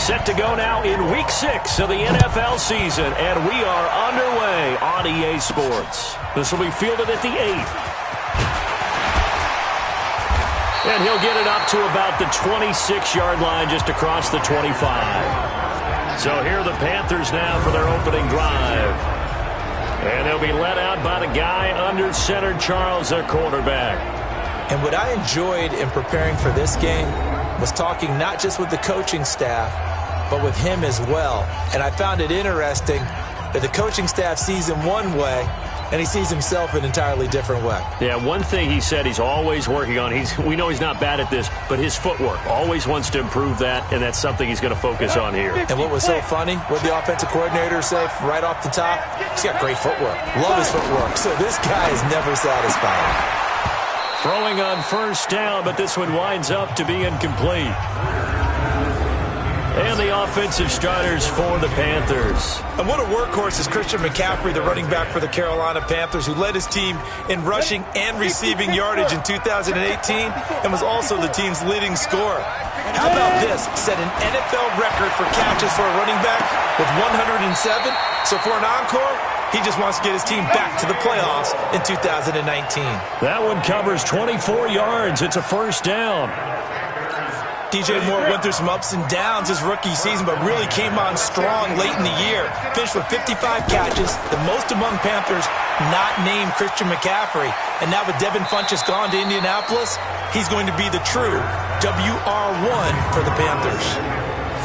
Set to go now in Week 6 of the NFL season, and we are underway on EA Sports. This will be fielded at the 8. And he'll get it up to about the 26-yard line just across the 25. So here are the Panthers now for their opening drive. And they'll be led out by the guy under center, Charles, their quarterback. And what I enjoyed in preparing for this game was talking not just with the coaching staff, but with him as well. And I found it interesting that the coaching staff sees him one way, and he sees himself an entirely different way. Yeah, one thing he said he's always working on, we know he's not bad at this, but his footwork, always wants to improve that, and that's something he's going to focus on here. And what was so funny, what the offensive coordinator said right off the top, he's got great footwork. Love his footwork. So this guy is never satisfied. Throwing on first down, but this one winds up to be incomplete. And the offensive starters for the Panthers. And what a workhorse is Christian McCaffrey, the running back for the Carolina Panthers, who led his team in rushing and receiving yardage in 2018 and was also the team's leading scorer. How about this? Set an NFL record for catches for a running back with 107. So for an encore, he just wants to get his team back to the playoffs in 2019. That one covers 24 yards. It's a first down. DJ Moore went through some ups and downs his rookie season, but really came on strong late in the year. Finished with 55 catches, the most among Panthers not named Christian McCaffrey. And now with Devin Funchess gone to Indianapolis, he's going to be the true WR1 for the Panthers.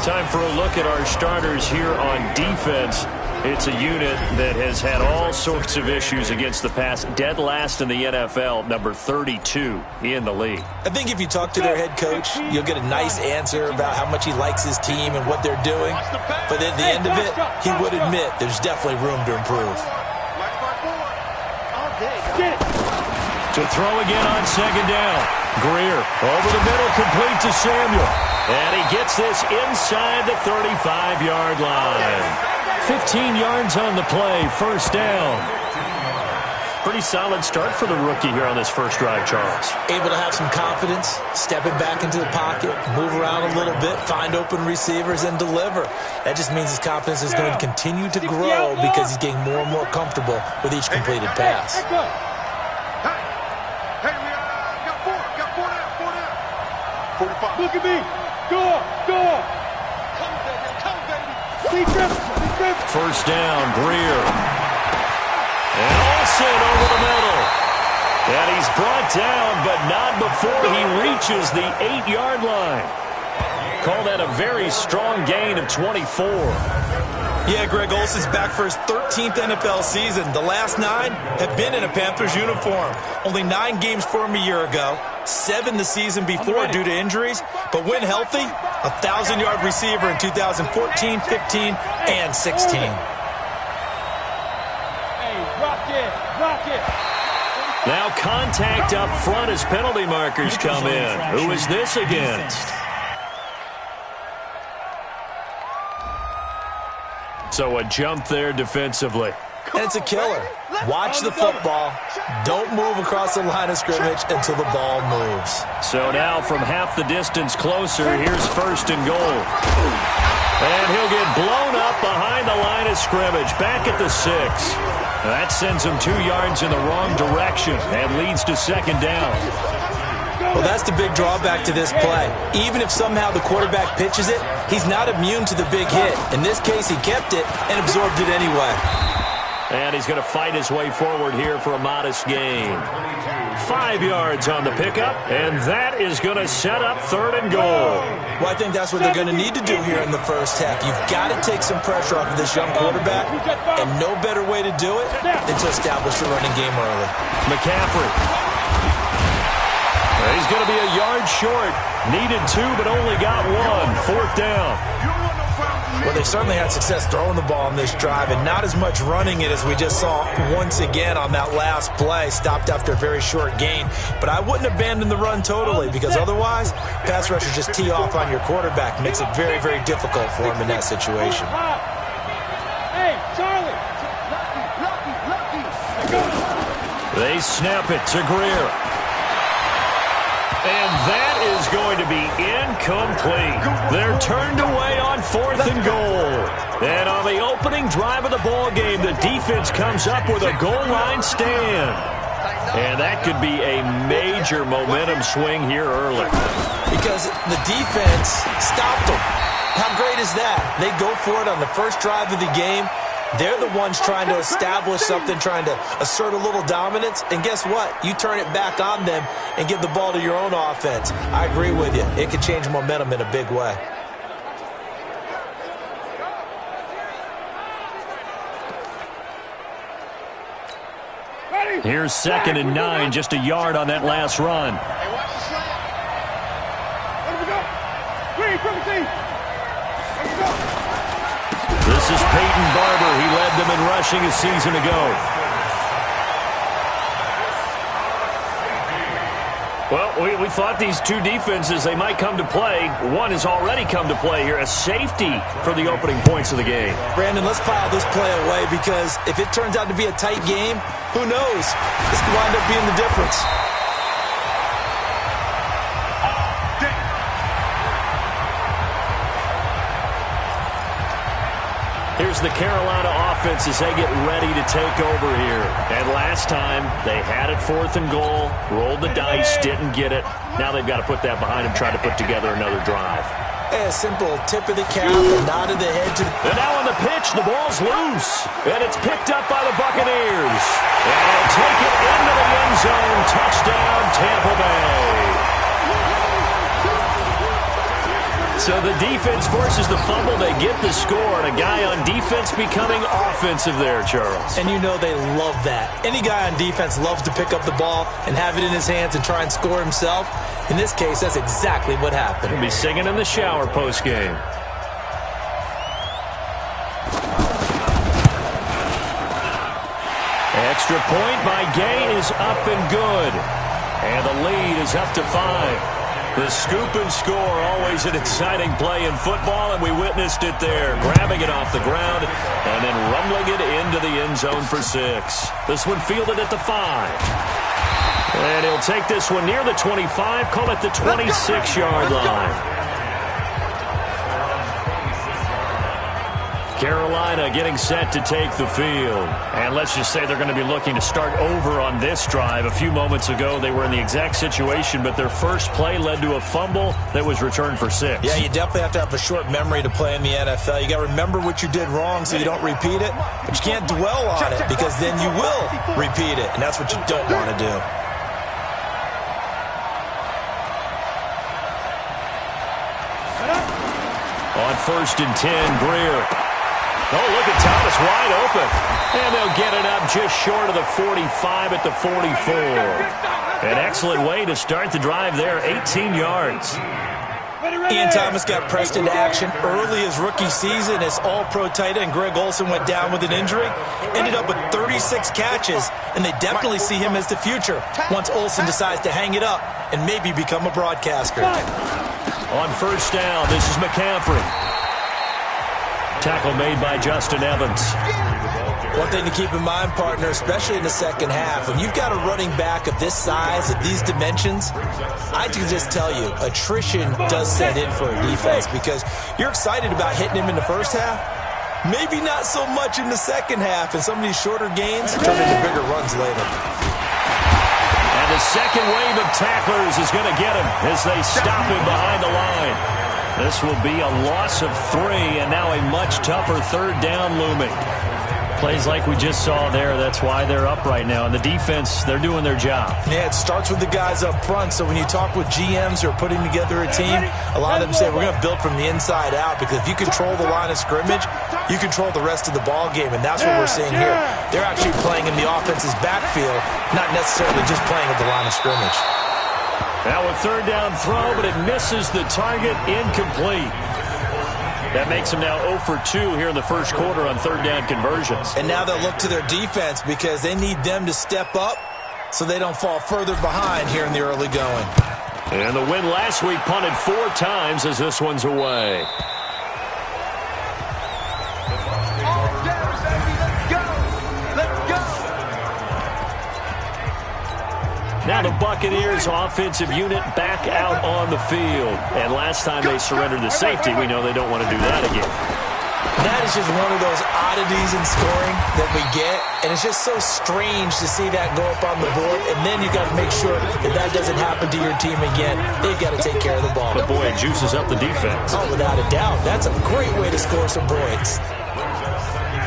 Time for a look at our starters here on defense. It's a unit that has had all sorts of issues against the pass. Dead last in the NFL, number 32 in the league. I think if you talk to their head coach, you'll get a nice answer about how much he likes his team and what they're doing. But at the end of it, he would admit there's definitely room to improve. To throw again on second down. Greer over the middle, complete to Samuel. And he gets this inside the 35-yard line. 15 yards on the play, first down. Pretty solid start for the rookie here on this first drive, Charles. Able to have some confidence, stepping back into the pocket, move around a little bit, find open receivers, and deliver. That just means his confidence is going to continue to grow because he's getting more and more comfortable with each completed pass. Hey, we got four down. 45. Look at me. Go. Come, baby. First down, Greer. And Olsen over the middle. And he's brought down, but not before he reaches the 8-yard line. Call that a very strong gain of 24. Yeah, Greg Olsen's back for his 13th NFL season. The last 9 have been in a Panthers uniform. Only 9 games for him a year ago, 7 the season before due to injuries. But when healthy, a 1,000-yard receiver in 2014, 15, and 16. Now contact up front as penalty markers come in. Who is this against? So a jump there defensively. And it's a killer. Watch the football. Don't move across the line of scrimmage until the ball moves. So now from half the distance closer, here's first and goal. And he'll get blown up behind the line of scrimmage, back at the 6. That sends him 2 yards in the wrong direction and leads to second down. Well, that's the big drawback to this play. Even if somehow the quarterback pitches it, he's not immune to the big hit. In this case, he kept it and absorbed it anyway. And he's going to fight his way forward here for a modest gain. 5 yards on the pickup, and that is going to set up third and goal. Well, I think that's what they're going to need to do here in the first half. You've got to take some pressure off of this young quarterback, and no better way to do it than to establish the running game early. McCaffrey. He's going to be a yard short. Needed 2, but only got 1. Fourth down. Well, they certainly had success throwing the ball on this drive and not as much running it as we just saw once again on that last play. Stopped after a very short gain. But I wouldn't abandon the run totally because otherwise, pass rushers just tee off on your quarterback. Makes it very, very difficult for him in that situation. Hey, Charlie. They snap it to Greer. And that is going to to be incomplete. They're turned away on 4th and goal. And on the opening drive of the ball game, the defense comes up with a goal line stand. And that could be a major momentum swing here early. Because the defense stopped them. How great is that? They go for it on the first drive of the game. They're the ones trying to establish something, trying to assert a little dominance. And guess what? You turn it back on them and give the ball to your own offense. I agree with you. It could change momentum in a big way. Here's 2nd and 9, just a yard on that last run. Hey, watch the slant. Let him go. Green, from the team. Let him go. This is Peyton Barber. He led them in rushing a season ago. Well, we thought these two defenses, they might come to play. One has already come to play here, a safety for the opening points of the game. Brandon, let's file this play away because if it turns out to be a tight game, who knows? This could wind up being the difference. Here's the Carolina offense as they get ready to take over here. And last time, they had it 4th and goal, rolled the dice, didn't get it. Now they've got to put that behind them, try to put together another drive. A simple tip of the cap, a nod of the head to the... And now on the pitch, the ball's loose. And it's picked up by the Buccaneers. And they'll take it into the end zone. Touchdown, Tampa Bay. So the defense forces the fumble. They get the score. And a guy on defense becoming offensive there, Charles. And you know they love that. Any guy on defense loves to pick up the ball and have it in his hands and try and score himself. In this case, that's exactly what happened. He'll be singing in the shower post-game. Extra point by Gain is up and good. And the lead is up to 5. The scoop and score, always an exciting play in football, and we witnessed it there. Grabbing it off the ground and then rumbling it into the end zone for 6. This one fielded at the 5. And he'll take this one near the 25, call it the 26-yard line. Carolina getting set to take the field. And let's just say they're going to be looking to start over on this drive. A few moments ago, they were in the exact situation, but their first play led to a fumble that was returned for 6. Yeah, you definitely have to have a short memory to play in the NFL. You got to remember what you did wrong so you don't repeat it, but you can't dwell on it because then you will repeat it, and that's what you don't want to do. On 1st and 10, Greer. Oh, look at Thomas wide open. And they'll get it up just short of the 45 at the 44. An excellent way to start the drive there, 18 yards. Ian Thomas got pressed into action early his rookie season as all-pro tight end Greg Olsen went down with an injury. Ended up with 36 catches, and they definitely see him as the future once Olsen decides to hang it up and maybe become a broadcaster. On 1st down, this is McCaffrey. Tackle made by Justin Evans. One thing to keep in mind, partner, especially in the second half, when you've got a running back of this size, of these dimensions, I can just tell you, attrition does set in for a defense because you're excited about hitting him in the first half. Maybe not so much in the second half, and some of these shorter gains turn into bigger runs later. And the second wave of tacklers is going to get him as they stop him behind the line. This will be a loss of 3, and now a much tougher 3rd down looming. Plays like we just saw there, that's why they're up right now. And the defense, they're doing their job. Yeah, it starts with the guys up front. So when you talk with GMs who are putting together a team, a lot of them say we're going to build from the inside out because if you control the line of scrimmage, you control the rest of the ball game, and that's what we're seeing here. They're actually playing in the offense's backfield, not necessarily just playing at the line of scrimmage. Now a 3rd down throw, but it misses the target, incomplete. That makes them now 0 for 2 here in the first quarter on 3rd down conversions. And now they'll look to their defense because they need them to step up so they don't fall further behind here in the early going. And the win last week punted 4 times as this one's away. Now the Buccaneers offensive unit back out on the field. And last time they surrendered the safety, we know they don't want to do that again. That is just one of those oddities in scoring that we get, and it's just so strange to see that go up on the board, and then you got to make sure that that doesn't happen to your team again. They've got to take care of the ball. But boy, it juices up the defense. Oh, without a doubt. That's a great way to score some points.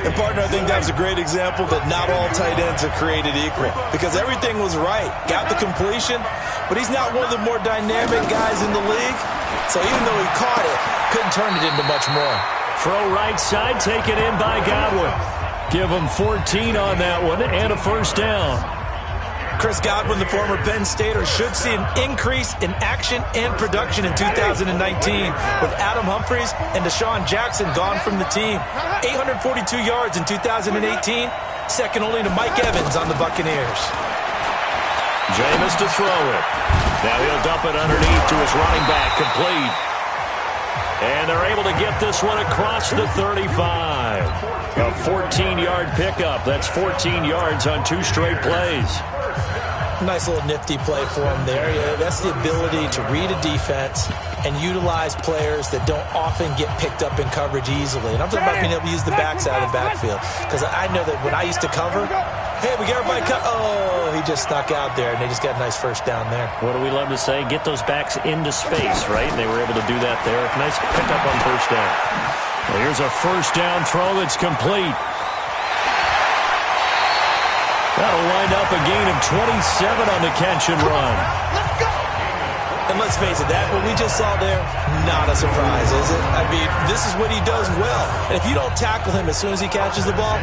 And, partner, I think that was a great example that not all tight ends are created equal, because everything was right. Got the completion, but he's not one of the more dynamic guys in the league, so even though he caught it, couldn't turn it into much more. Throw right side, taken in by Godwin. Give him 14 on that one and a first down. Chris Godwin, the former Penn Stater, should see an increase in action and production in 2019 with Adam Humphries and Deshaun Jackson gone from the team. 842 yards in 2018, second only to Mike Evans on the Buccaneers. Jameis to throw it. Now he'll dump it underneath to his running back, complete. And they're able to get this one across the 35. A 14-yard pickup. That's 14 yards on 2 straight plays. Nice little nifty play for him there. Yeah, that's the ability to read a defense and utilize players that don't often get picked up in coverage easily. And I'm talking about being able to use the backside of the backfield. Because I know that when I used to cover, hey, we got everybody cut. Oh, he just snuck out there, and they just got a nice first down there. What do we love to say? Get those backs into space, right? And they were able to do that there. Nice pickup on first down. Well, here's a first down throw that's complete. That'll wind up a gain of 27 on the catch and run. And let's face it, that what we just saw there, not a surprise, is it? I mean, this is what he does well. And if you don't tackle him as soon as he catches the ball,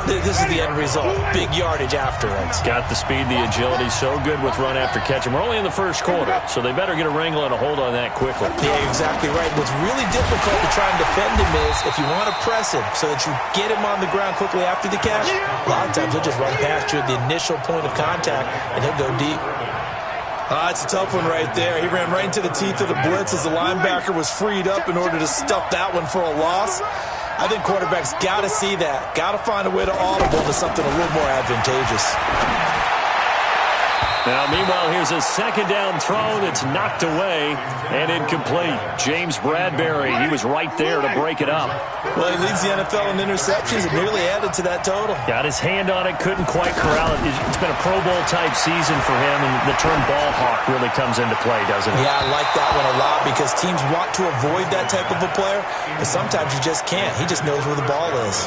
this is the end result. Big yardage afterwards. Got the speed, the agility, so good with run after catch. And we're only in the first quarter, so they better get a wrangle and a hold on that quickly. Yeah, exactly right. What's really difficult to try and defend him is if you want to press him so that you get him on the ground quickly after the catch, a lot of times he'll just run past you at the initial point of contact, and he'll go deep. It's a tough one right there. He ran right into the teeth of the blitz as the linebacker was freed up in order to stuff that one for a loss. I think quarterbacks got to see that. Got to find a way to audible to something a little more advantageous. Now, meanwhile, here's a second down throw that's knocked away and incomplete. James Bradbury, he was right there to break it up. Well, he leads the NFL in interceptions and nearly added to that total. Got his hand on it, couldn't quite corral it. It's been a Pro Bowl-type season for him, and the term ball hawk really comes into play, doesn't it? Yeah, I like that one a lot because teams want to avoid that type of a player, but sometimes you just can't. He just knows where the ball is.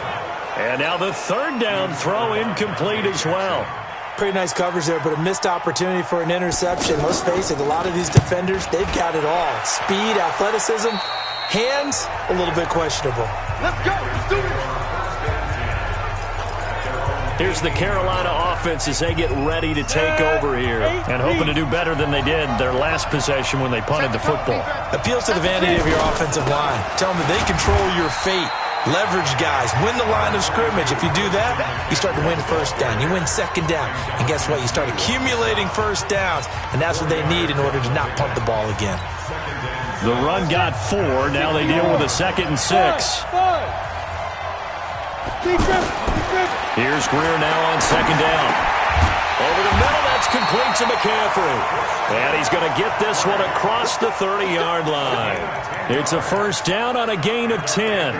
And now the third down throw incomplete as well. Pretty nice coverage there, but a missed opportunity for an interception. Let's face it, a lot of these defenders, they've got it all. Speed, athleticism, hands, a little bit questionable. Let's go. Let's do it. Here's the Carolina offense as they get ready to take over here and hoping to do better than they did their last possession when they punted the football. Appeal to the vanity of your offensive line. Tell them that they control your fate. Leverage guys. Win the line of scrimmage. If you do that, you start to win first down. You win second down. And guess what? You start accumulating first downs. And that's what they need in order to not punt the ball again. The run got 4. Now they deal with a 2nd and 6. Here's Greer now on 2nd down. Over the middle, that's complete to McCaffrey. And he's going to get this one across the 30-yard line. It's a first down on a gain of 10.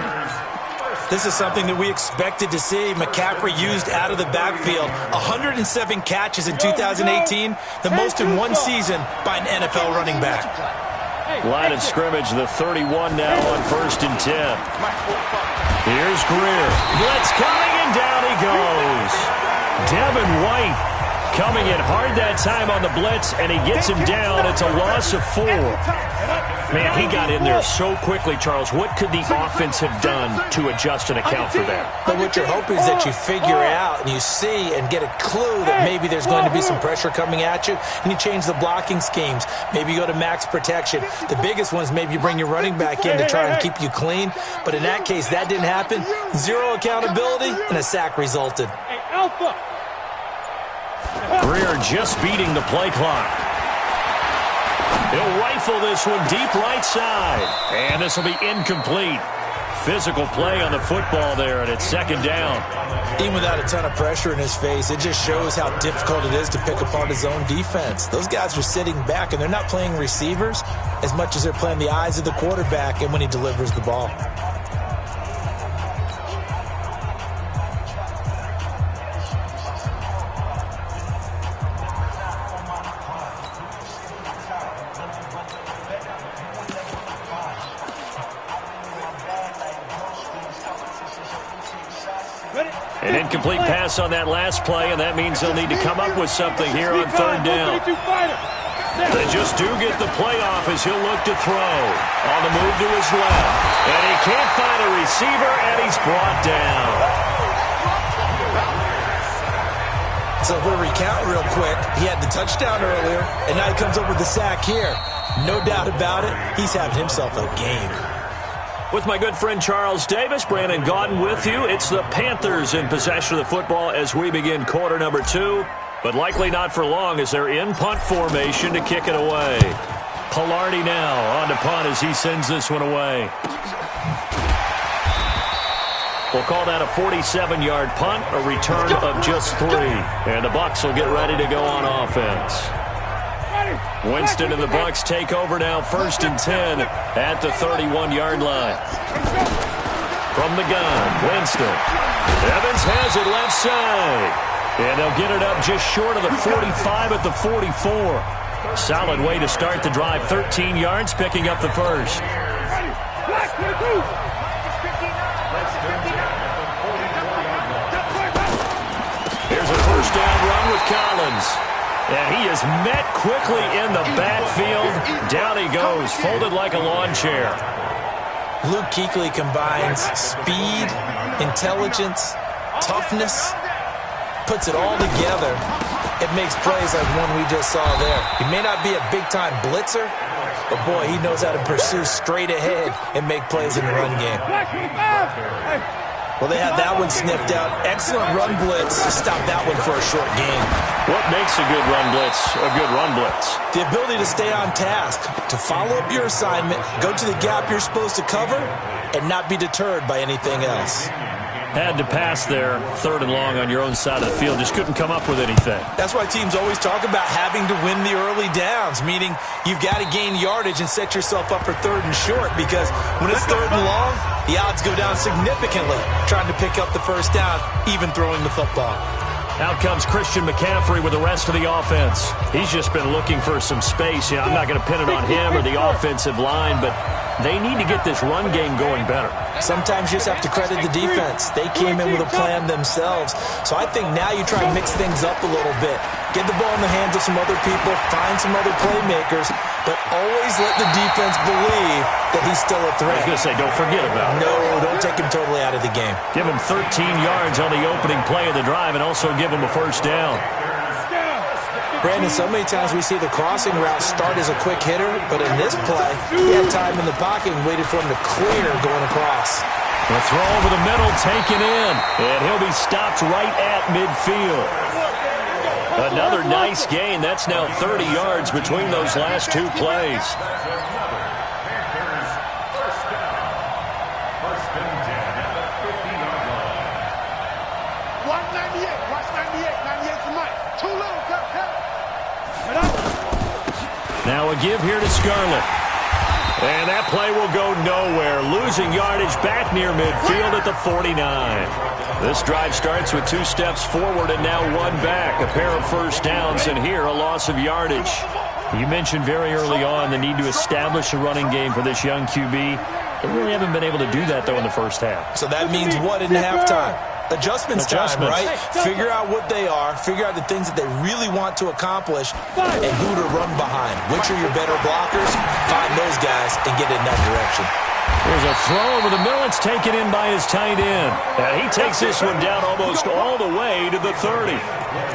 This is something that we expected to see. McCaffrey used out of the backfield. 107 catches in 2018, the most in one season by an NFL running back. Line of scrimmage, the 31 now on 1st and 10. Here's Greer. Blitz coming, and down he goes. Devin White coming in hard that time on the blitz, and he gets him down. It's a loss of 4. Man, he got in there so quickly, Charles. What could the offense have done to adjust and account for that? But what you're hoping is that you figure out and you see and get a clue that maybe there's going to be some pressure coming at you, and you change the blocking schemes. Maybe you go to max protection. The biggest one is maybe you bring your running back in to try and keep you clean. But in that case, that didn't happen. 0 accountability, and a sack resulted. Greer just beating the play clock. He'll rifle this one deep right side. And this will be incomplete. Physical play on the football there, and it's second down. Even without a ton of pressure in his face, it just shows how difficult it is to pick apart his own defense. Those guys are sitting back, and they're not playing receivers as much as they're playing the eyes of the quarterback and when he delivers the ball. An incomplete pass on that last play, and that means they'll need to come up with something here on third down. They just do get the playoff as he'll look to throw. On the move to his left. And he can't find a receiver, and he's brought down. So we'll recount real quick. He had the touchdown earlier, and now he comes up with the sack here. No doubt about it, he's having himself a game. With my good friend Charles Davis, Brandon Gaudin with you. It's the Panthers in possession of the football as we begin quarter number 2. But likely not for long as they're in punt formation to kick it away. Pilardi now on to punt as he sends this one away. We'll call that a 47-yard punt, a return of just 3. And the Bucs will get ready to go on offense. Winston and the Bucs take over now, 1st and 10 at the 31-yard line. From the gun, Winston. Evans has it left side. And they'll get it up just short of the 45 at the 44. Solid way to start the drive, 13 yards, picking up the first. Here's a first down run with Collins. And he is met quickly in the backfield. Down he goes, folded like a lawn chair. Luke Kuechly combines speed, intelligence, toughness, puts it all together. It makes plays like one we just saw there. He may not be a big-time blitzer, but boy, he knows how to pursue straight ahead and make plays in the run game. Well, they had that one sniffed out. Excellent run blitz to stop that one for a short game. What makes a good run blitz a good run blitz? The ability to stay on task, to follow up your assignment, go to the gap you're supposed to cover, and not be deterred by anything else. Had to pass there, 3rd and long on your own side of the field. Just couldn't come up with anything. That's why teams always talk about having to win the early downs, meaning you've got to gain yardage and set yourself up for 3rd and short, because when it's 3rd and long, the odds go down significantly trying to pick up the first down, even throwing the football. Out comes Christian McCaffrey with the rest of the offense. He's just been looking for some space. You know, I'm not going to pin it on him or the offensive line, but they need to get this run game going better. Sometimes you just have to credit the defense. They came in with a plan themselves. So I think now you try and mix things up a little bit. Get the ball in the hands of some other people, find some other playmakers, but always let the defense believe that he's still a threat. I was going to say, don't forget about it. No, don't take him totally out of the game. Give him 13 yards on the opening play of the drive and also give him a first down. Brandon, so many times we see the crossing route start as a quick hitter, but in this play, he had time in the pocket and waited for him to clear going across. The throw over the middle taken in, and he'll be stopped right at midfield. Another nice gain. That's now 30 yards between those last 2 plays. Now a give here to Scarlett. And that play will go nowhere. Losing yardage back near midfield at the 49. This drive starts with 2 steps forward and now 1 back. A pair of first downs, and here a loss of yardage. You mentioned very early on the need to establish a running game for this young QB. They really haven't been able to do that, though, in the first half. So that means what in halftime? Adjustments time, right? Figure out what they are, figure out the things that they really want to accomplish, and who to run behind. Which are your better blockers? Find those guys and get in that direction. There's a throw over the middle. It's taken in by his tight end. And he takes this one down almost all the way to the 30.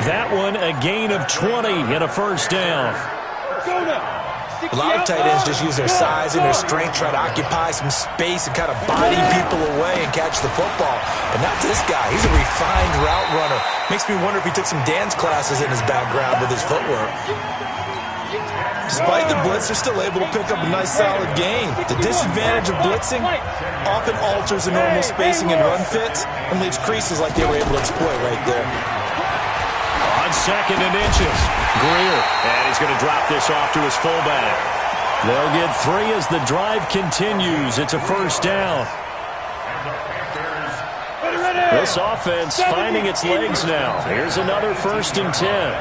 That one a gain of 20 and a first down. A lot of tight ends just use their size and their strength, try to occupy some space and kind of body people away and catch the football. But not this guy. He's a refined route runner. Makes me wonder if he took some dance classes in his background with his footwork. Despite the blitz, they're still able to pick up a nice solid gain. The disadvantage of blitzing often alters the normal spacing and run fits and leaves creases like they were able to exploit right there. On 2nd and inches, Greer, and he's going to drop this off to his fullback. They'll get 3 as the drive continues. It's a first down. This offense finding its legs now. Here's another 1st and 10.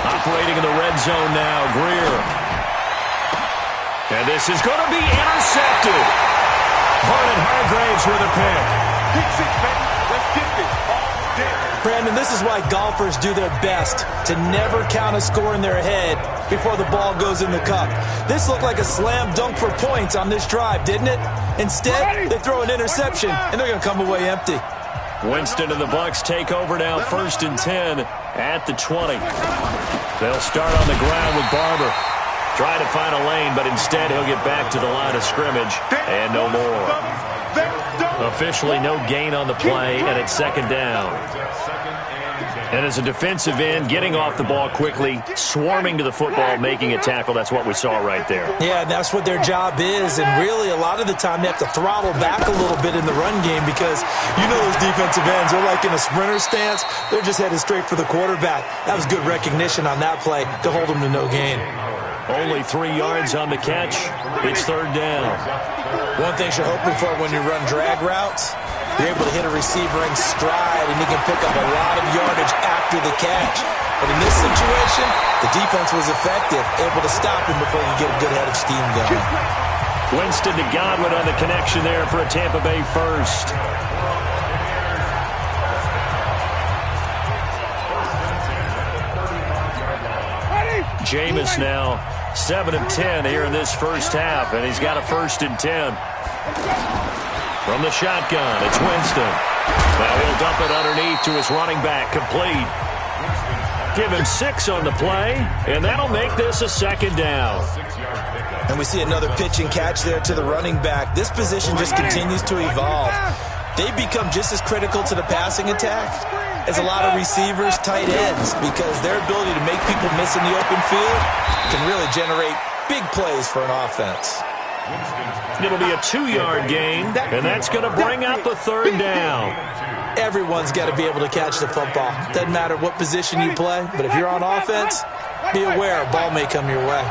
Operating in the red zone now, Greer. And this is going to be intercepted. Vernon Hargraves with a pick. Pick 6, baby. Let's get this all day. Brandon, this is why golfers do their best to never count a score in their head before the ball goes in the cup. This looked like a slam dunk for points on this drive, didn't it? Instead, they throw an interception, and they're going to come away empty. Winston and the Bucs take over now, 1st and 10 at the 20. They'll start on the ground with Barber. Try to find a lane, but instead he'll get back to the line of scrimmage, and no more. Officially no gain on the play, and it's 2nd down. And as a defensive end, getting off the ball quickly, swarming to the football, making a tackle, that's what we saw right there. Yeah, that's what their job is, and really a lot of the time they have to throttle back a little bit in the run game because you know those defensive ends, they're like in a sprinter stance. They're just headed straight for the quarterback. That was good recognition on that play to hold them to no gain. Only 3 yards on the catch. It's 3rd down. One thing you're hoping for when you run drag routes, you're able to hit a receiver in stride, and he can pick up a lot of yardage after the catch. But in this situation, the defense was effective, able to stop him before you get a good head of steam going. Winston to Godwin on the connection there for a Tampa Bay first. Jameis now 7 of 10 here in this first half, and he's got a 1st and 10. From the shotgun, it's Winston. Now he'll dump it underneath to his running back, complete. Give him 6 on the play, and that'll make this a 2nd down. And we see another pitch and catch there to the running back. This position just continues to evolve. They become just as critical to the passing attack as a lot of receivers, tight ends, because their ability to make people miss in the open field can really generate big plays for an offense. It'll be a 2-yard gain, and that's going to bring up a 3rd down. Everyone's got to be able to catch the football. Doesn't matter what position you play, but if you're on offense, be aware a ball may come your way.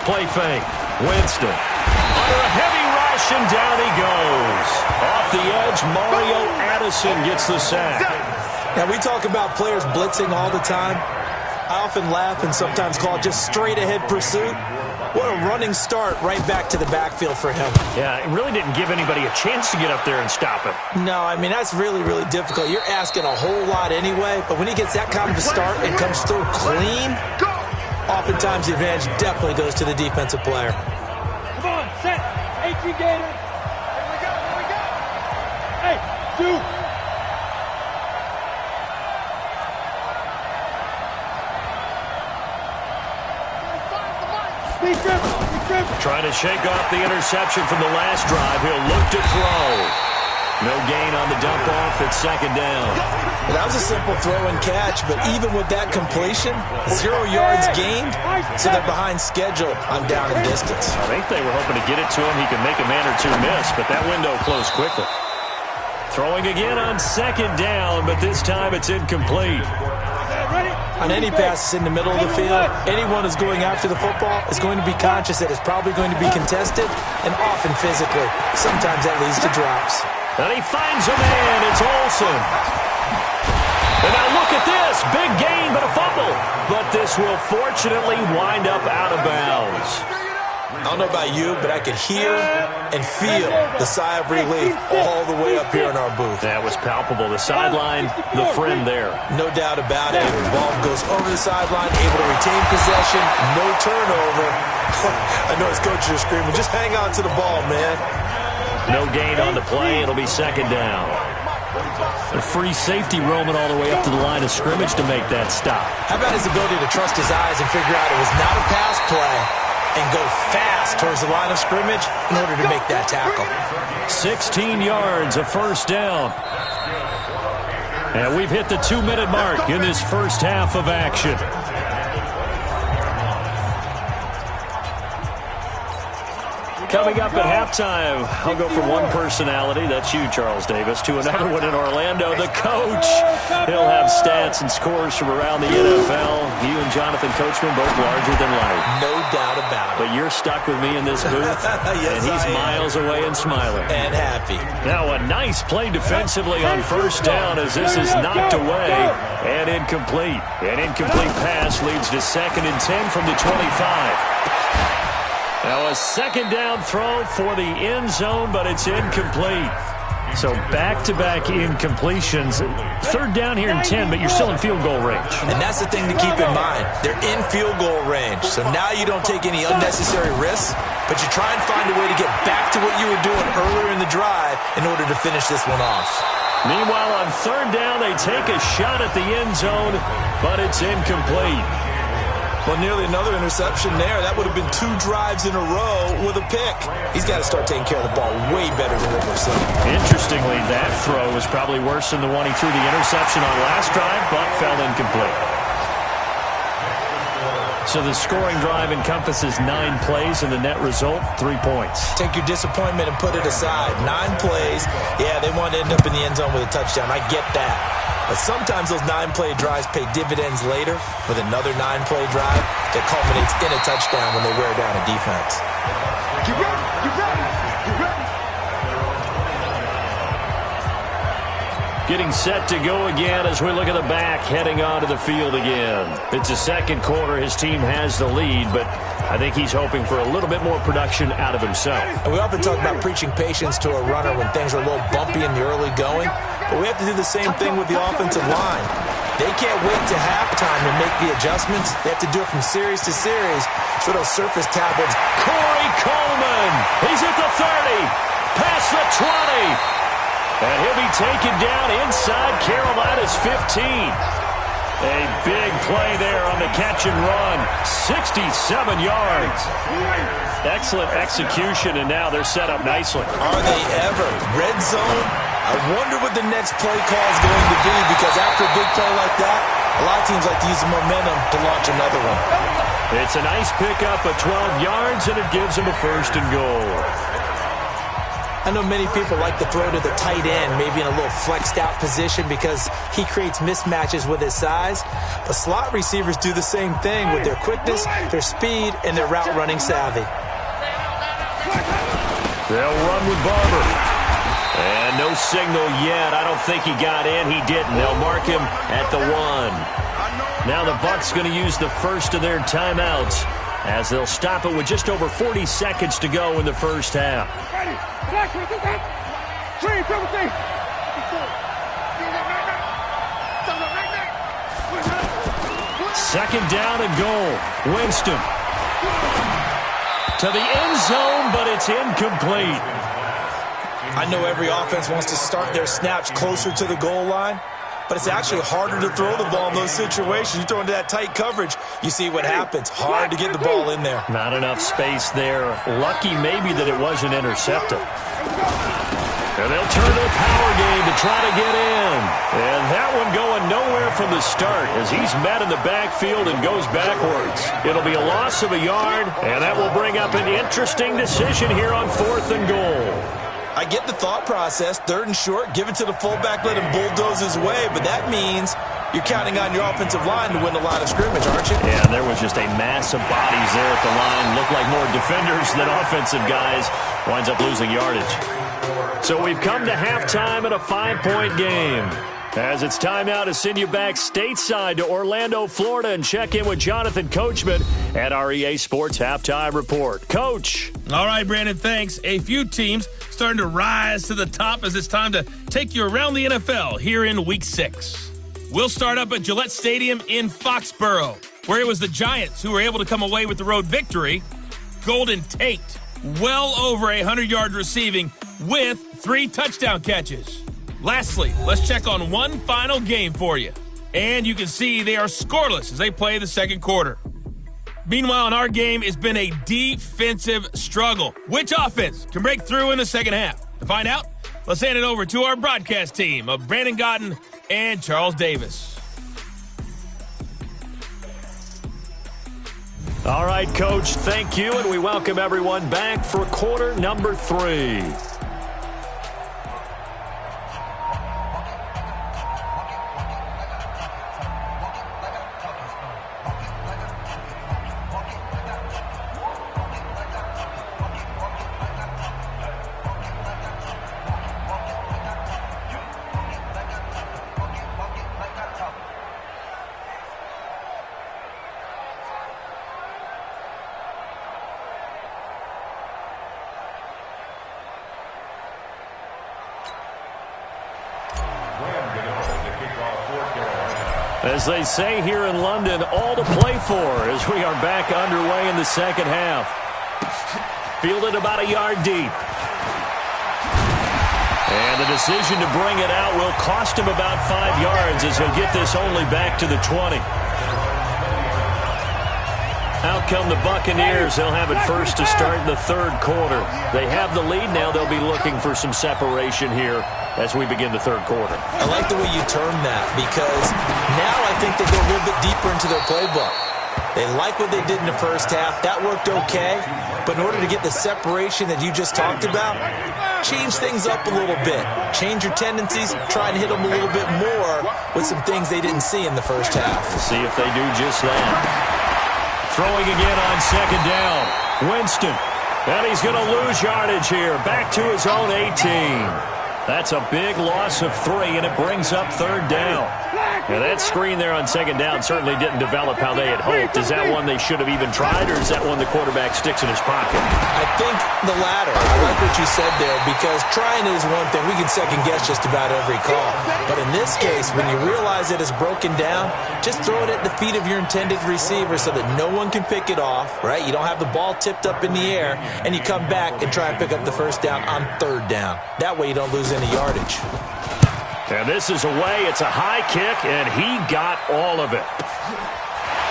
Play fake. Winston. Under a heavy rush, and down he goes. Off the edge, Mario Addison gets the sack. Now, we talk about players blitzing all the time. I often laugh and sometimes call it just straight-ahead pursuit. What a running start right back to the backfield for him. Yeah, it really didn't give anybody a chance to get up there and stop him. No, I mean, that's really, really difficult. You're asking a whole lot anyway, but when he gets that kind of a start and comes through clean, oftentimes the advantage definitely goes to the defensive player. Come on, set. 18 Gator. Here we go, here we go. Hey, dude. Trying to shake off the interception from the last drive. He'll look to throw. No gain on the dump off at 2nd down. Well, that was a simple throw and catch, but even with that completion, 0 yards gained, so they're behind schedule on down and distance. I think they were hoping to get it to him. He could make a man or two miss, but that window closed quickly. Throwing again on 2nd down, but this time it's incomplete. On any passes in the middle of the field, anyone who's going after the football is going to be conscious that it's probably going to be contested and often physically. Sometimes that leads to drops. And he finds a man. It's Olsen. And now look at this. Big gain, but a fumble. But this will fortunately wind up out of bounds. I don't know about you, but I could hear and feel the sigh of relief all the way up here in our booth. That was palpable. The sideline, the friend there. No doubt about it. The ball goes over the sideline, able to retain possession, no turnover. I know his coaches are screaming, just hang on to the ball, man. No gain on the play. It'll be 2nd down. A free safety roaming all the way up to the line of scrimmage to make that stop. How about his ability to trust his eyes and figure out it was not a pass play and go fast towards the line of scrimmage in order to make that tackle. 16 yards, a 1st down. And we've hit the 2-minute mark in this first half of action. Coming up at halftime, I'll go from one personality, that's you, Charles Davis, to another one in Orlando, the coach. He'll have stats and scores from around the NFL. You and Jonathan Coachman both larger than life. No doubt about it. But you're stuck with me in this booth, yes, and he's miles away and smiling. And happy. Now a nice play defensively on first down as this is knocked away and incomplete. An incomplete pass leads to 2nd and 10 from the 25. Now a second down throw for the end zone, but it's incomplete. So back-to-back incompletions. 3rd down here and 10, but you're still in field goal range. And that's the thing to keep in mind. They're in field goal range. So now you don't take any unnecessary risks, but you try and find a way to get back to what you were doing earlier in the drive in order to finish this one off. Meanwhile, on 3rd down, they take a shot at the end zone, but it's incomplete. Well, nearly another interception there. That would have been 2 drives in a row with a pick. He's got to start taking care of the ball way better than what we're seeing. Interestingly, that throw was probably worse than the one he threw the interception on last drive, but fell incomplete. So the scoring drive encompasses 9 plays, and the net result, 3 points. Take your disappointment and put it aside. 9 plays. Yeah, they want to end up in the end zone with a touchdown. I get that. But sometimes those 9-play drives pay dividends later with another 9-play drive that culminates in a touchdown when they wear down a defense. You ready? You ready? You ready? Getting set to go again as we look at the back, heading onto the field again. It's the second quarter. His team has the lead, but I think he's hoping for a little bit more production out of himself. And we often talk about preaching patience to a runner when things are a little bumpy in the early going, but we have to do the same thing with the offensive line. They can't wait to halftime to make the adjustments. They have to do it from series to series. So those surface tablets. Corey Coleman, he's at the 30, past the 20. And he'll be taken down inside Carolina's 15. A big play there on the catch and run. 67 yards. Excellent execution, and now they're set up nicely. Are they ever? Red zone? I wonder what the next play call is going to be, because after a big play like that, a lot of teams like to use the momentum to launch another one. It's a nice pickup of 12 yards, and it gives them a 1st and goal. I know many people like to throw to the tight end, maybe in a little flexed out position because he creates mismatches with his size. But slot receivers do the same thing with their quickness, their speed, and their route running savvy. They'll run with Barber. And no signal yet. I don't think he got in. He didn't. They'll mark him at the 1. Now the Bucs going to use the first of their timeouts as they'll stop it with just over 40 seconds to go in the first half. Second down and goal. Winston to the end zone, but it's incomplete. I know every offense wants to start their snaps closer to the goal line, but it's actually harder to throw the ball in those situations. You throw into that tight coverage, you see what happens. Hard to get the ball in there. Not enough space there. Lucky maybe that it wasn't intercepted. And they'll turn to the power game to try to get in. And that one going nowhere from the start as he's met in the backfield and goes backwards. It'll be a loss of a yard, and that will bring up an interesting decision here on 4th and goal. I get the thought process, 3rd and short, give it to the fullback, let him bulldoze his way, but that means you're counting on your offensive line to win the line of scrimmage, aren't you? Yeah, there was just a mass of bodies there at the line. Looked like more defenders than offensive guys. Winds up losing yardage. So we've come to halftime in a 5-point game. As it's time now to send you back stateside to Orlando, Florida, and check in with Jonathan Coachman at our EA Sports Halftime Report. Coach. All right, Brandon, thanks. A few teams starting to rise to the top as it's time to take you around the NFL here in Week 6. We'll start up at Gillette Stadium in Foxborough, where it was the Giants who were able to come away with the road victory. Golden Tate, well over 100 yards receiving with 3 touchdown catches. Lastly, let's check on one final game for you. And you can see they are scoreless as they play the second quarter. Meanwhile, in our game, it's been a defensive struggle. Which offense can break through in the second half? To find out, let's hand it over to our broadcast team of Brandon Gotten and Charles Davis. All right, Coach, thank you, and we welcome everyone back for quarter number 3. As they say here in London, all to play for as we are back underway in the second half. Fielded about a yard deep. And the decision to bring it out will cost him about 5 yards as he'll get this only back to the 20. Out come the Buccaneers. They'll have it first to start the third quarter. They have the lead now. They'll be looking for some separation here as we begin the third quarter. I like the way you termed that because now I think they go a little bit deeper into their playbook. They like what they did in the first half. That worked okay. But in order to get the separation that you just talked about, change things up a little bit. Change your tendencies. Try and hit them a little bit more with some things they didn't see in the first half. We'll see if they do just that. Throwing again on second down. Winston. And he's going to lose yardage here. Back to his own 18. That's a big loss of 3, and it brings up third down. Now, that screen there on second down certainly didn't develop how they had hoped. Is that one they should have even tried, or is that one the quarterback sticks in his pocket? I think the latter. I like what you said there because trying is one thing. We can second-guess just about every call. But in this case, when you realize it is broken down, just throw it at the feet of your intended receiver so that no one can pick it off, right? You don't have the ball tipped up in the air, and you come back and try and pick up the first down on third down. That way you don't lose any yardage. And this is away. It's a high kick, and he got all of it.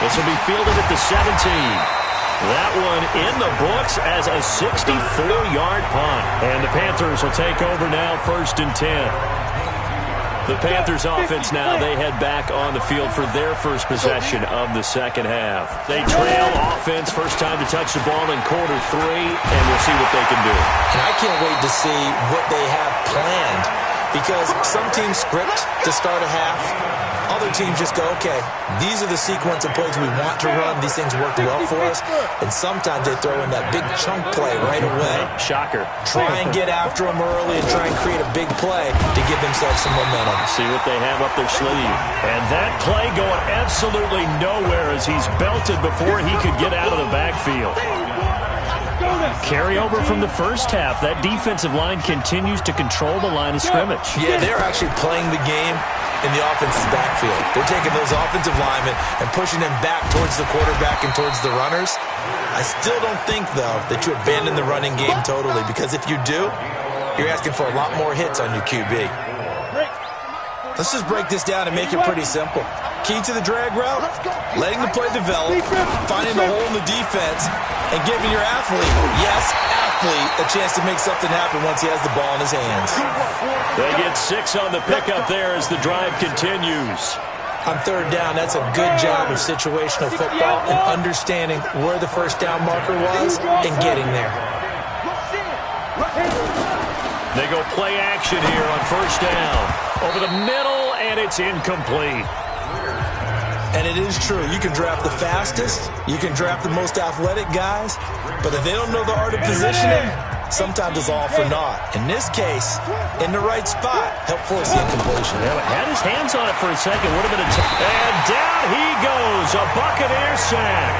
This will be fielded at the 17. That one in the books as a 64-yard punt. And the Panthers will take over now, 1st and 10. The Panthers offense now, they head back on the field for their first possession of the second half. They trail offense, first time to touch the ball in quarter 3, and we'll see what they can do. And I can't wait to see what they have planned because some teams script to start a half. Other teams just go, okay, these are the sequence of plays we want to run. These things worked well for us. And sometimes they throw in that big chunk play right away. Shocker. Try and get after them early and try and create a big play to give themselves some momentum. See what they have up their sleeve. And that play going absolutely nowhere as he's belted before he could get out of the backfield. Carry over from the first half. That defensive line continues to control the line of scrimmage. Yeah, they're actually playing the game in the offense's backfield. They're taking those offensive linemen and pushing them back towards the quarterback and towards the runners. I still don't think, though, that you abandon the running game totally because if you do, you're asking for a lot more hits on your QB. Let's just break this down and make it pretty simple. Key to the drag route, letting the play develop, finding the hole in the defense, and giving your athlete, yes, athlete, a chance to make something happen once he has the ball in his hands. They get 6 on the pickup there as the drive continues. On third down, that's a good job of situational football and understanding where the first down marker was and getting there. They go play action here on first down. Over the middle, and it's incomplete. And it is true. You can draft the fastest. You can draft the most athletic guys. But if they don't know the art of positioning, sometimes it's all for naught. In this case, in the right spot, help force the incompletion. Yeah, had his hands on it for a second. Would have been and down he goes. A Buccaneer sack.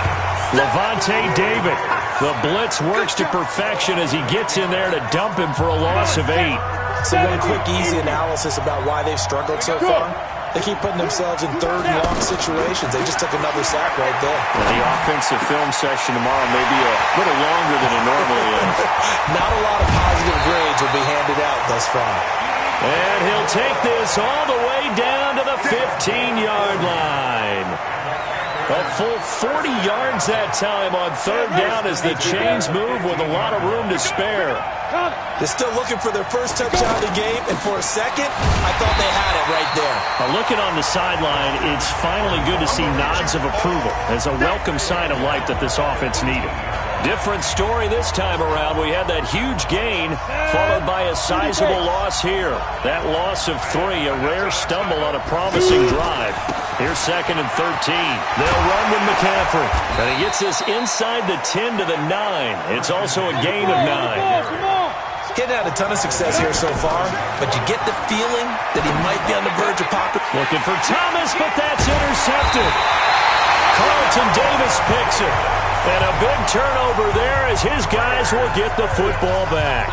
Levante David. The blitz works to perfection as he gets in there to dump him for a loss of 8. So one quick, easy analysis about why they've struggled so far. They keep putting themselves in third and long situations. They just took another sack right there. Well, the offensive film session tomorrow may be a little longer than it normally is. Not a lot of positive grades will be handed out thus far. And he'll take this all the way down to the 15-yard line. A full 40 yards that time on third down as the chains move with a lot of room to spare. They're still looking for their first touchdown of the game, and for a second, I thought they had it right there. Looking on the sideline, it's finally good to see nods of approval as a welcome sign of life that this offense needed. Different story this time around. We had that huge gain followed by a sizable loss here. That loss of 3, a rare stumble on a promising drive. Here's 2nd and 13. They'll run with McCaffrey. And he gets this inside the 10 to the 9. It's also a gain of 9. He's had a ton of success here so far, but you get the feeling that he might be on the verge of pocket. Looking for Thomas, but that's intercepted. Carlton Davis picks it. And a big turnover there as his guys will get the football back.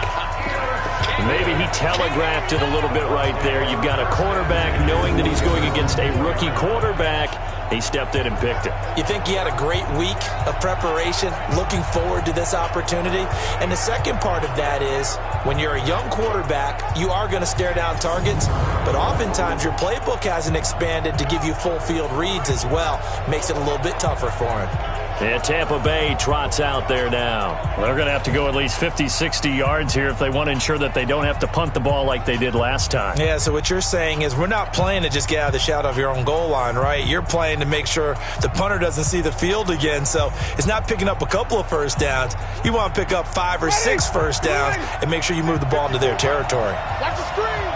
Maybe he telegraphed it a little bit right there. You've got a quarterback knowing that he's going against a rookie quarterback. He stepped in and picked it. You think he had a great week of preparation, looking forward to this opportunity? And the second part of that is, when you're a young quarterback, you are going to stare down targets, but oftentimes your playbook hasn't expanded to give you full field reads as well. Makes it a little bit tougher for him. And Tampa Bay trots out there now. Well, they're going to have to go at least 50, 60 yards here if they want to ensure that they don't have to punt the ball like they did last time. Yeah, so what you're saying is we're not playing to just get out of the shadow of your own goal line, right? You're playing to make sure the punter doesn't see the field again. So it's not picking up a couple of first downs. You want to pick up 5 or 6 first downs and make sure you move the ball into their territory. Watch the screen.